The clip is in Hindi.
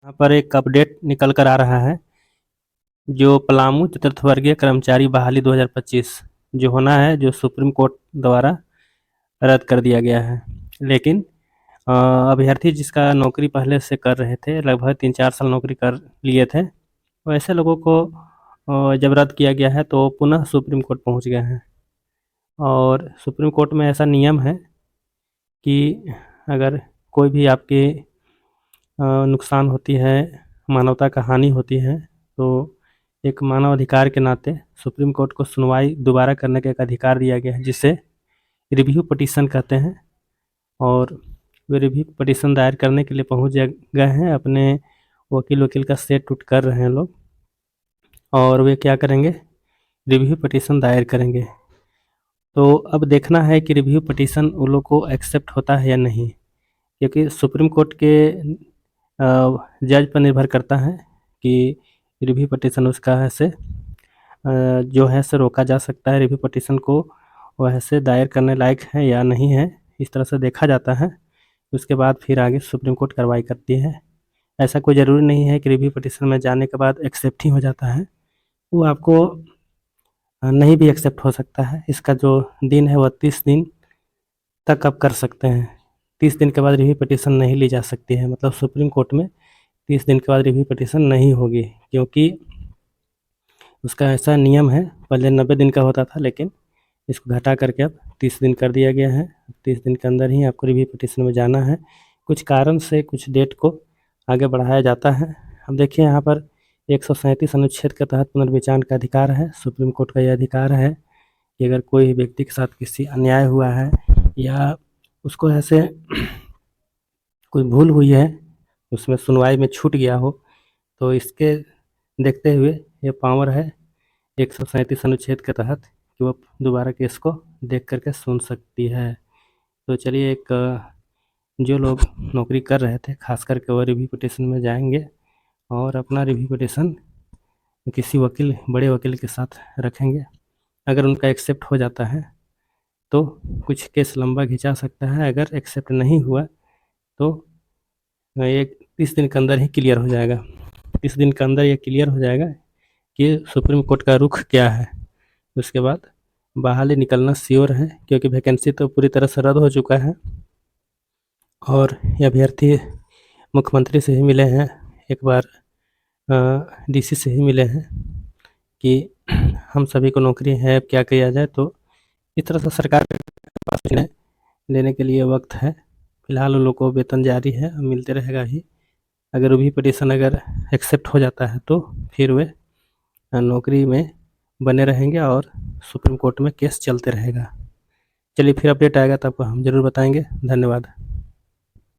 यहाँ पर एक अपडेट निकल कर आ रहा है। जो पलामू चतुर्थ वर्गीय कर्मचारी बहाली 2025 जो होना है, जो सुप्रीम कोर्ट द्वारा रद्द कर दिया गया है। लेकिन अभ्यर्थी जिसका नौकरी पहले से कर रहे थे, लगभग 3-4 साल नौकरी कर लिए थे, वैसे लोगों को जब रद्द किया गया है तो पुनः सुप्रीम कोर्ट पहुंच गए हैं। और सुप्रीम कोर्ट में ऐसा नियम है कि अगर कोई भी आपके नुकसान होती है, मानवता का हानि होती है, तो एक मानव अधिकार के नाते सुप्रीम कोर्ट को सुनवाई दोबारा करने का एक अधिकार दिया गया है, जिसे रिव्यू पटिशन कहते हैं। और वे रिव्यू पटिशन दायर करने के लिए पहुंच गए हैं। अपने वकील का सेट उठ कर रहे हैं लोग, और वे क्या करेंगे, रिव्यू पटिशन दायर करेंगे। तो अब देखना है कि रिव्यू पटिशन उन लोग को एक्सेप्ट होता है या नहीं, क्योंकि सुप्रीम कोर्ट के जज पर निर्भर करता है कि रिव्यू पटिशन उसका है से जो है से रोका जा सकता है, रिव्यू पटिशन को वह से दायर करने लायक है या नहीं है, इस तरह से देखा जाता है। उसके बाद फिर आगे सुप्रीम कोर्ट कार्रवाई करती है। ऐसा कोई ज़रूरी नहीं है कि रिव्यू पटिशन में जाने के बाद एक्सेप्ट ही हो जाता है, वो आपको नहीं भी एक्सेप्ट हो सकता है। इसका जो दिन है वह 30 दिन तक आप कर सकते हैं। 30 दिन के बाद रिव्यू पटिशन नहीं ली जा सकती है, मतलब सुप्रीम कोर्ट में 30 दिन के बाद रिव्यू पटिशन नहीं होगी, क्योंकि उसका ऐसा नियम है। पहले 90 दिन का होता था, लेकिन इसको घटा करके अब 30 दिन कर दिया गया है। 30 दिन के अंदर ही आपको रिव्यू पटिशन में जाना है। कुछ कारण से कुछ डेट को आगे बढ़ाया जाता है। अब देखिए, यहाँ पर 137 अनुच्छेद के तहत पुनर्विचार का अधिकार है। सुप्रीम कोर्ट का यह अधिकार है कि अगर कोई व्यक्ति के साथ किसी अन्याय हुआ है या उसको ऐसे कोई भूल हुई है, उसमें सुनवाई में छूट गया हो, तो इसके देखते हुए ये पावर है 137 अनुच्छेद के तहत कि वो दोबारा केस को देख करके सुन सकती है। तो चलिए, एक जो लोग नौकरी कर रहे थे, खास करके वो रिव्यू पटिशन में जाएंगे और अपना रिव्यू पटिशन किसी वकील, बड़े वकील के साथ रखेंगे। अगर उनका एक्सेप्ट हो जाता है तो कुछ केस लंबा खिंचा सकता है। अगर एक्सेप्ट नहीं हुआ तो एक 30 दिन के अंदर ही क्लियर हो जाएगा। 30 दिन के अंदर ये क्लियर हो जाएगा कि सुप्रीम कोर्ट का रुख क्या है। उसके बाद बहाली निकलना श्योर है, क्योंकि वैकेंसी तो पूरी तरह से रद्द हो चुका है। और ये अभ्यर्थी मुख्यमंत्री से ही मिले हैं, एक बार डीसी से ही मिले हैं कि हम सभी को नौकरी है, अब क्या किया जाए। तो इस तरह से सरकार के पास निर्णय लेने के लिए वक्त है। फिलहाल उन लोग को वेतन जारी है, मिलते रहेगा ही। अगर भी पटिशन अगर एक्सेप्ट हो जाता है तो फिर वे नौकरी में बने रहेंगे और सुप्रीम कोर्ट में केस चलते रहेगा। चलिए, फिर अपडेट आएगा तो आपको हम ज़रूर बताएंगे। धन्यवाद।